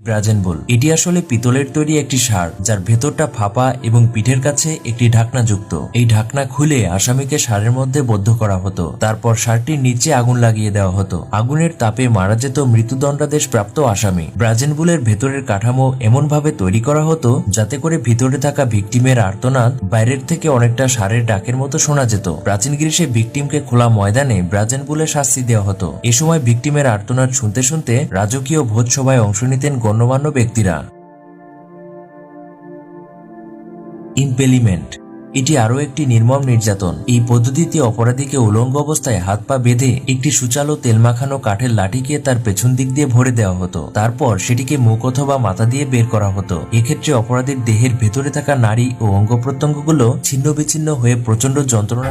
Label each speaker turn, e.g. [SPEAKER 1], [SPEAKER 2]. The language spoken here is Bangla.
[SPEAKER 1] ব্রাজেন বুল এটি আসলে পিতলের তৈরি একটি ষাঁড়, যার ভেতরটা ফাঁপা এবং পিঠের কাছে একটি ঢাকনা যুক্ত। এই ঢাকনা খুলে আসামিকে ষাঁড়ের মধ্যে বদ্ধ করা হতো। তারপর ষাঁড়টির নিচে আগুন লাগিয়ে দেওয়া হতো। আগুনের তাপে মারা যেত মৃত্যুদণ্ডাদেশ প্রাপ্ত আসামি। ব্রাজেন বুলের ভেতরের কাঠামো এমন ভাবে তৈরি করা হতো যাতে করে ভিতরে থাকা ভিকটিমের আর্তনাদ বাইরের থেকে অনেকটা ষাঁড়ের ডাকের মতো শোনা যেত। প্রাচীন গ্রীসে ভিকটিমকে খোলা ময়দানে ব্রাজেন বুলের শাস্তি দেওয়া হতো। এ সময় ভিকটিমের আর্তনাদ শুনতে শুনতে রাজকীয় ভোজসভায় অংশ নিতেন গণ্যমান্য ব্যক্তিরা। ইম্পেলিমেন্ট এটি আরও একটি নির্মম নির্যাতন। এই পদ্ধতিতে অপরাধীকে উলঙ্গ অবস্থায় হাত পা বেঁধে একটি সুচালো তেল মাখানো কাঠের লাঠিকে তার পেছন দিক দিয়ে ভরে দেওয়া হতো। তারপর সেটিকে মুখ অথবা মাথা দিয়ে বের করা হতো। এক্ষেত্রে অপরাধীর দেহের ভেতরে থাকা নাড়ি ও অঙ্গ প্রত্যঙ্গগুলো ছিন্ন বিচ্ছিন্ন হয়ে প্রচন্ড যন্ত্রণা